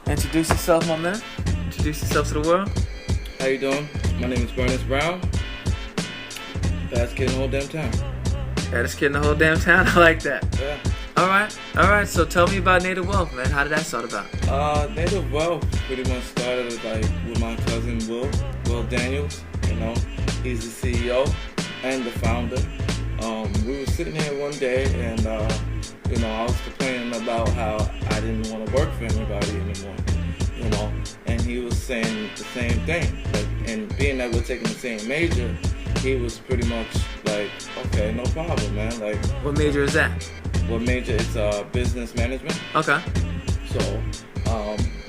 Introduce yourself, my man. Introduce yourself to the world. How you doing? My name is Bernice Brown. Best kid in the whole damn town. Baddest kid in the whole damn town. I like that. Yeah. All right. So tell me about Native Wealth, man. How did that start about? Native Wealth pretty much started with my cousin Will Daniels. He's the CEO and the founder. We were sitting here one day and I was complaining about how I didn't want to work for anybody anymore. And he was saying the same thing. And being that we're taking the same major, he was pretty much like, okay, no problem, man. What major is that? What major? It's business management. Okay. So,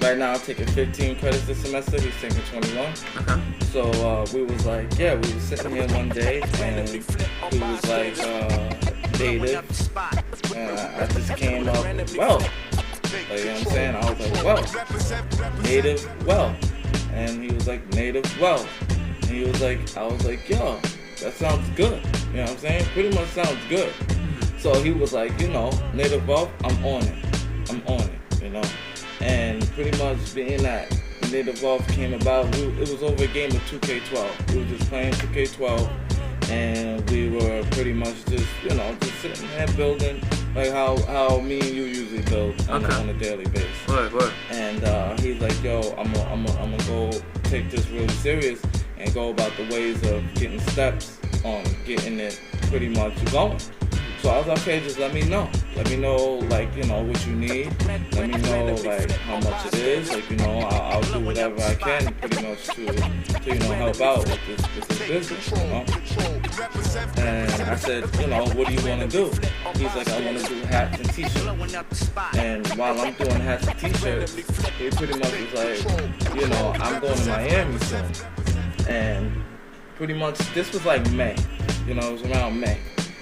right now I'm taking 15 credits this semester. He's taking 21. Okay. So, we was like, we were sitting here one day and he was like, native. And I just came up, well. You know what I'm saying? I was like, well, native wealth. And he was like, native wealth. And he was like, I was like, yo, that sounds good. You know what I'm saying? Pretty much sounds good. So he was like, native wealth, I'm on it. And pretty much being that native wealth came about, it was over a game of 2K12. We were just playing 2K12. And we were pretty much just sitting there building like how me and you usually build on a daily basis. Word. And he's like, yo, I'm gonna go take this really serious and go about the ways of getting steps on getting it pretty much going. So I was like, okay, just let me know. Let me know, what you need. Let me know, how much it is. I'll do whatever I can pretty much to help out with this business, And I said, what do you want to do? He's like, I want to do hats and t-shirts. And while I'm doing hats and t-shirts, he pretty much was like, I'm going to Miami soon. And pretty much, this was like May. It was around May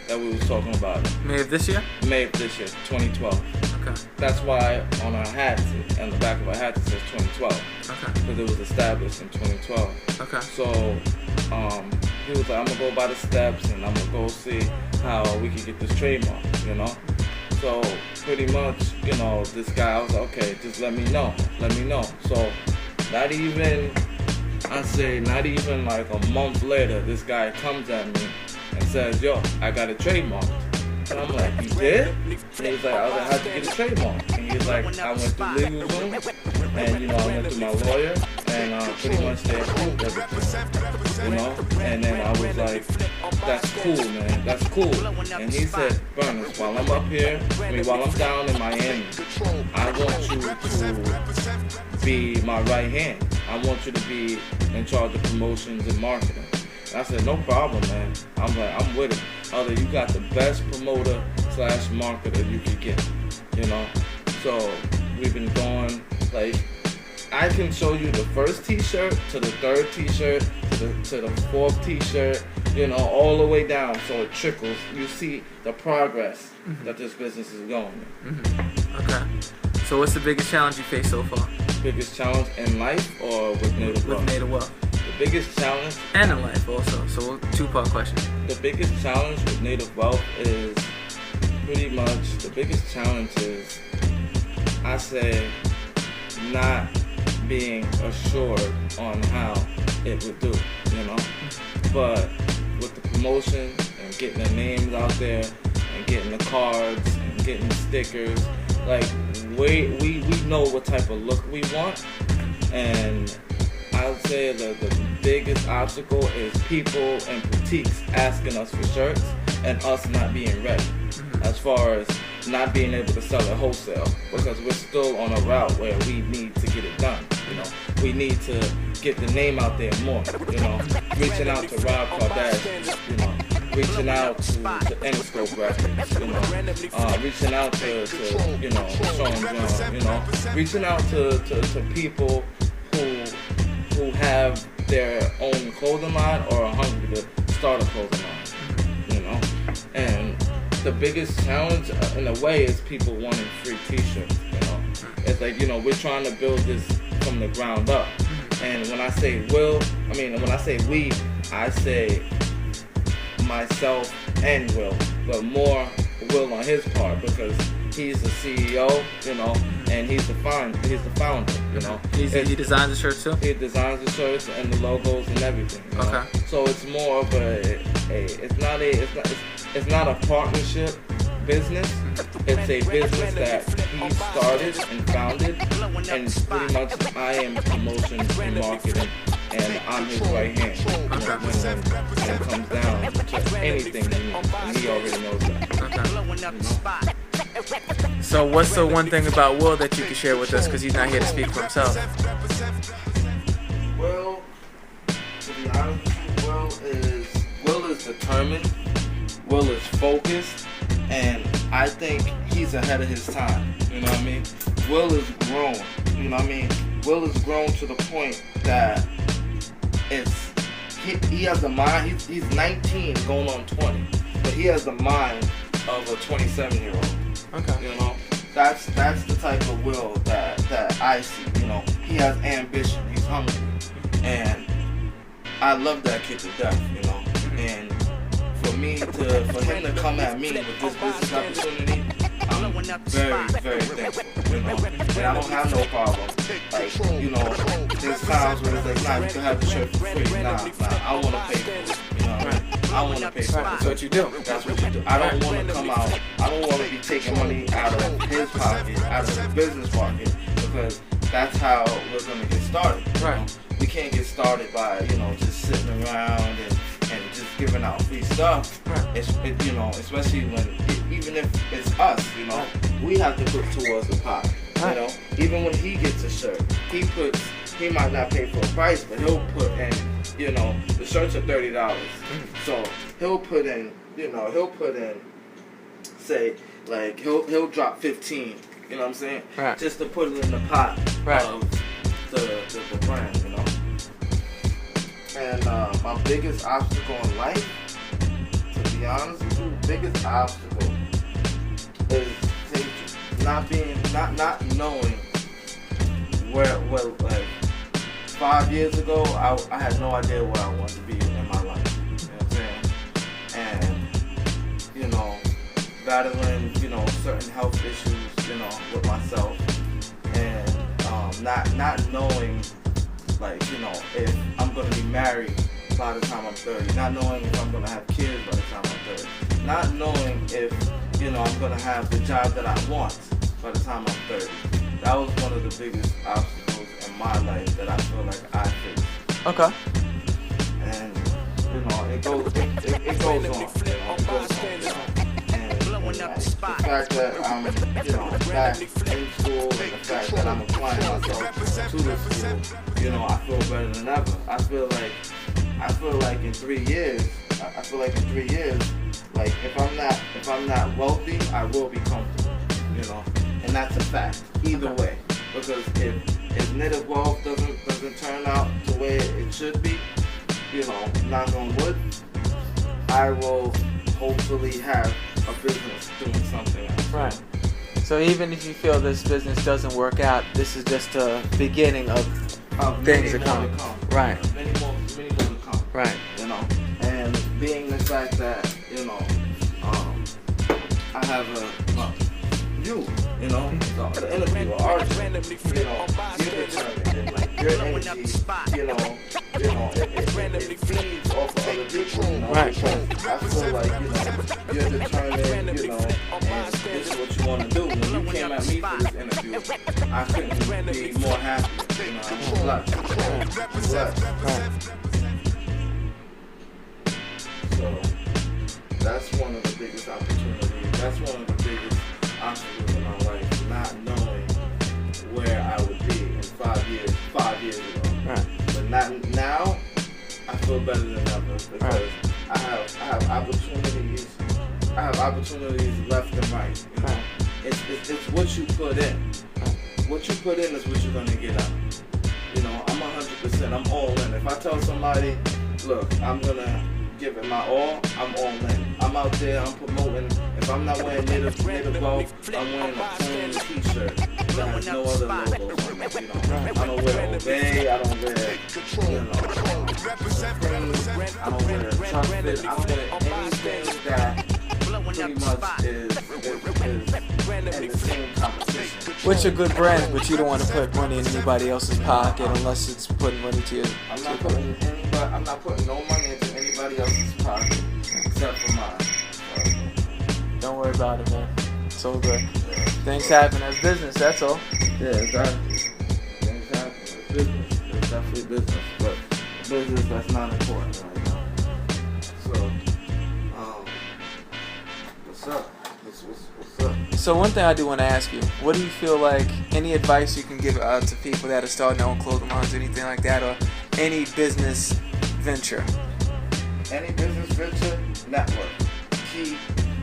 that we was talking about it. May of this year? May of this year, 2012. Okay. That's why on our hats, on the back of our hats, it says 2012. Okay. Because it was established in 2012. Okay. So, he was like, I'm going to go by the steps and I'm going to go see how we can get this trademark, So, pretty much, this guy, I was like, okay, just let me know. So, not even like a month later, this guy comes at me and says, yo, I got a trademark. And I'm like, you did? And he's like, I was like, how'd you get a trademark? And he's like, I went through legal room, and I went through my lawyer, and pretty much they approved everything, And then I was like, that's cool, man, that's cool. And he said, Bernice, while I'm up here, while I'm down in Miami, I want you to be my right hand. I want you to be in charge of promotions and marketing. I said, no problem, man. I'm like, I'm with it. I was like, you got the best promoter / marketer you could get, So we've been going, I can show you the first t-shirt to the third t-shirt to the fourth t-shirt, all the way down. So it trickles. You see the progress that this business is going in. Okay. So what's the biggest challenge you faced so far? Biggest challenge in life or with Native Wealth? With Native Wealth. The biggest challenge. And in life also. So 2-part question. The biggest challenge with Native Wealth is pretty much, I say, not being assured on how it would do, But with the promotion and getting the names out there and getting the cards and getting the stickers, we know what type of look we want. And I would say the biggest obstacle is people and boutiques asking us for shirts and us not being ready. As far as not being able to sell it wholesale, because we're still on a route where we need to get it done. We need to get the name out there more. Reaching out to Rob Kardashian, reaching out to Interscope Graphics, reaching out to Sean John, reaching out to people who have their own clothing line or are hungry to start a clothing line, And the biggest challenge in a way is people wanting free t-shirts, It's like, we're trying to build this from the ground up. And when I say when I say we, I say myself and Will, but more Will on his part because he's the CEO, and and he's the founder. You know, he designs the shirts too. He designs the shirts and the logos and everything. You know? Okay. So it's more of it's not a partnership business. It's a business that he started and founded, and pretty much I am promotions and marketing, and I'm his right hand. When it comes down to anything, and he already knows that. Okay. So what's the one thing about Will that you can share with us, because he's not here to speak for himself? Well, to be honest with you, Will is determined. Will is focused, and I think he's ahead of his time. You know what I mean? Will is grown. You know what I mean? Will is grown to the point that he has the mind. He's 19, going on 20, but he has the mind of a 27-year-old. Okay. You know, that's the type of Will that I see. You know, he has ambition. He's hungry, and I love that kid to death. You know, and for him to come at me with this business opportunity, I'm very, very thankful. You know, and I don't have no problem. Like, you know, there's times where it's like, nah, you can have the shirt for free. Nah, I want to pay for it. You know what I mean? I want to pay for it. That's what you do. That's what you do. I don't want to come out. I don't want to be taking money out of his pocket, out of the business pocket, because that's how we're gonna get started. Right. You know? We can't get started by, you know, just sitting around and just giving out free stuff. Right. You know, especially even if it's us, you know, we have to put towards the pot. Right. You know, even when he gets a shirt, he might not pay for a price, but he'll put in, you know, the shirts are $30. So he'll put in, say, like, he'll drop 15, you know what I'm saying? Right. Just to put it in the pot right. of the brand, you know? And my biggest obstacle in life, to be honest with you, biggest obstacle is not knowing where like 5 years ago, I had no idea where I wanted to be in my life. You know what I'm saying? And, you know, battling, you know, certain health issues, you know, with myself. And not knowing, like, you know, if I'm going to be married by the time I'm 30. Not knowing if I'm going to have kids by the time I'm 30. Not knowing if, you know, I'm going to have the job that I want by the time I'm 30. That was one of the biggest obstacles in my life that I feel like I faced. Okay. And, you know, it goes on. You know, it goes on. And the fact that I'm, you know, back in school, and the fact that I'm applying myself to this school, you know, I feel better than ever. I feel like in 3 years, like if I'm not wealthy, I will be comfortable, you know, and that's a fact. Either way, because if native wealth doesn't turn out the way it should be, you know, knock on wood, I will hopefully have a business doing something else. Right. So even if you feel this business doesn't work out, this is just a beginning of things to come. Right. Many more to come. Right. You know, and being the fact that, you know, I have you know, the interview, artist, you know, you're determined, and like your energy, you know, it feeds off of other people, you know, right. Because I feel like, you know, you're determined, you know, and this is what you want to do. When you came at me for this interview, I couldn't be more happy, you know, I'm blessed. So, that's one of the biggest opportunities, that's one of the biggest obstacles in my life, not knowing where I would be in 5 years ago. Right. But not now, I feel better than ever because right. I have opportunities. I have opportunities left and right. You know, right. It's what you put in. What you put in is what you're gonna get out. You know, I'm 100%. I'm all in. If I tell somebody, look, I'm gonna give it my all, I'm all in. I'm out there, I'm promoting. If I'm not wearing native wealth, I'm wearing a plain t-shirt that has no other logos on it. You know, I don't wear Obey, I don't wear, you know, I don't wear Chuck Fit, I don't wear anything that pretty much is in the same competition. Which are good brands, but you don't want to put money in anybody else's pocket unless it's putting money to you. I'm not putting no money into anybody else's pocket except for mine. Don't worry about it, man. It's all good. Yeah. Things happen as business, that's all. Yeah, exactly. Things happen as business. It's definitely business, but business that's not important right now. So, what's up? What's up? So one thing I do want to ask you, what do you feel like, any advice you can give out to people that are starting their own clothing lines, anything like that, or any business venture? Any business venture, network.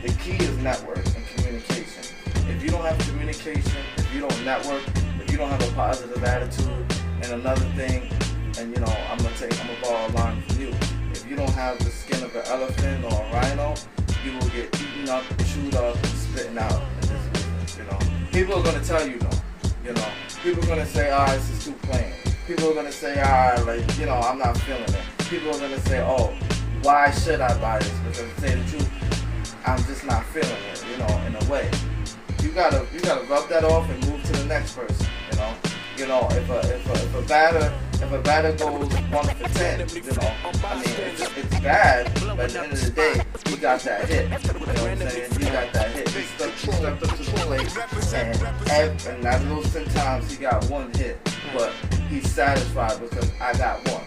The key is network and communication. If you don't have communication, if you don't network, if you don't have a positive attitude, and another thing, and I'm gonna borrow a line from you. If you don't have the skin of an elephant or a rhino, you will get eaten up, chewed up, and spitting out in this business. People are gonna tell you no. People are gonna say, this is too plain. People are gonna say, I'm not feeling it. People are gonna say, why should I buy this? Because to say the truth, I'm just not feeling it, in a way. You gotta rub that off and move to the next person, if a batter goes 1 for 10, it's bad, but at the end of the day, he got that hit. You know what I'm saying? He got that hit. He stepped up to the plate, and out of those 10 times, he got 1 hit, but he's satisfied because I got 1.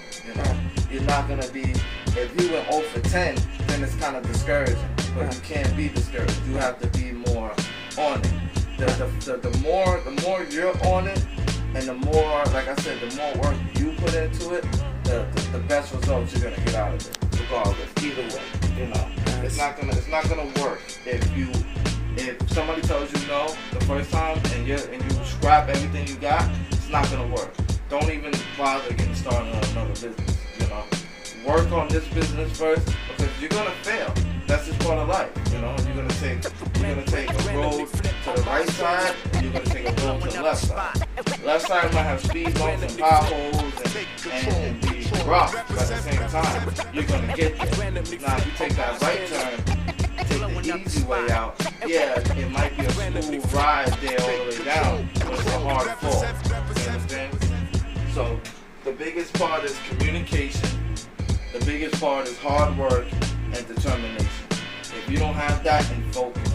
You're not gonna be. If you went 0 for 10, then it's kind of discouraging. But you can't be discouraged. You have to be more on it. The more you're on it, and the more, like I said, the more work you put into it, the best results you're gonna get out of it. Regardless, either way, it's not gonna work if somebody tells you no the first time and you scrap everything you got. It's not gonna work. Don't even bother getting started on another business. Work on this business first because you're gonna fail. That's just part of life. You're gonna take a road to the right side and you're gonna take a road to the left side. Left side might have speed bumps and potholes and be rough, but at the same time, you're gonna get there. Now, if you take that right turn, take the easy way out, it might be a smooth ride there all the way down, but it's a hard fall. You understand? So, the biggest part is communication. The biggest part is hard work and determination. If you don't have that, and focus,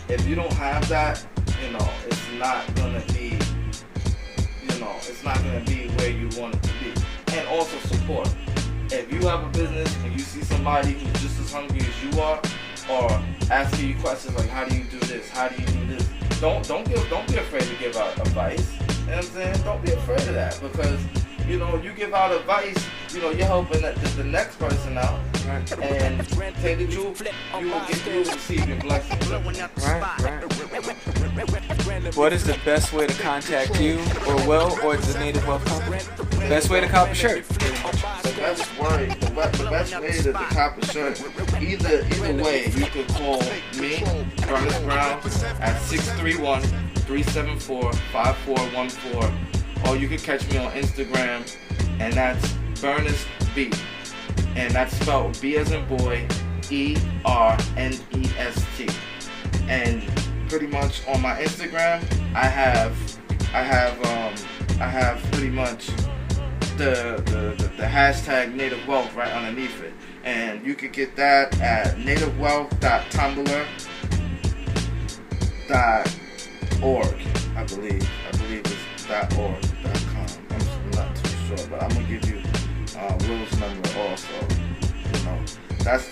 If you don't have that, it's not gonna be, it's not gonna be where you want it to be. And also support. If you have a business and you see somebody who's just as hungry as you are, or asking you questions like, how do you do this? How do you do this? Don't be afraid to give out advice. You know what I'm saying? Don't be afraid of that because you give out advice, you're helping the next person out. Right. And tell the truth, you will receive your blessings. Right. What is the best way to contact you or the Native Wealth Company? Best way to cop a shirt. The best way to cop a shirt, either way, you could call me, Ernest Brown, at 631-374-5414. Or you can catch me on Instagram, and that's Bernest B. And that's spelled B as in boy, ERNEST. And pretty much on my Instagram, I have pretty much the hashtag Native Wealth right underneath it. And you could get that at nativewealth.tumblr.org. I believe it's .org.com. I'm not too sure, but I'm gonna give you Will's number also. That's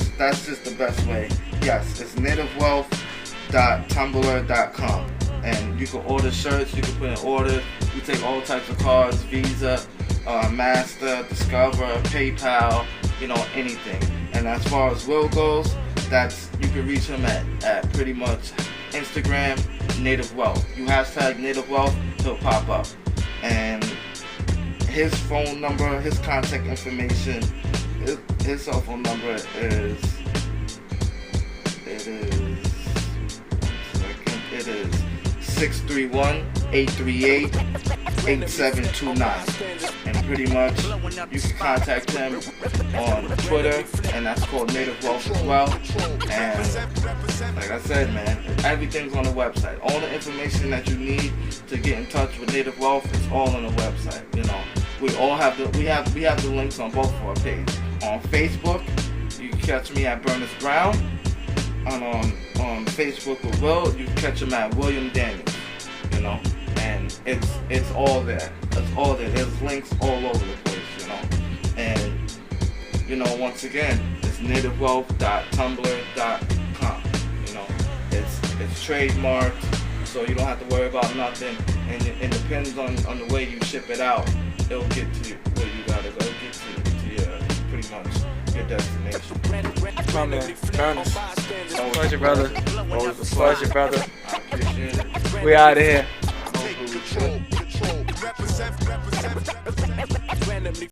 just the best way. Yes, it's nativewealth.tumblr.com, and you can order shirts. You can put in orders. We take all types of cards: Visa, Master, Discover, PayPal. Anything. And as far as Will goes, you can reach him at pretty much Instagram, Native Wealth. You hashtag Native Wealth, he'll pop up. And his phone number, his contact information, his cell phone number is 631-838-8255. 8729. And pretty much you can contact him on Twitter, and that's called Native Wealth as well. And like I said, man, everything's on the website. All the information that you need to get in touch with Native Wealth is all on the website. You know, we have the links on both of our pages. On Facebook, you can catch me at Berners Brown. And on Facebook with Will, you can catch him at William Daniels. You know, and it's all there. It's all there. There's links all over the place. You know, and you know, once again, it's nativewealth.tumblr.com. You know, it's trademarked, so you don't have to worry about nothing. And it depends on the way you ship it out. It'll get to you where you gotta go. It'll get to your pretty much your destination. My man, Ernest. Pleasure, brother. Always a Pleasure, brother. I appreciate it. We out of here. Hopefully we should.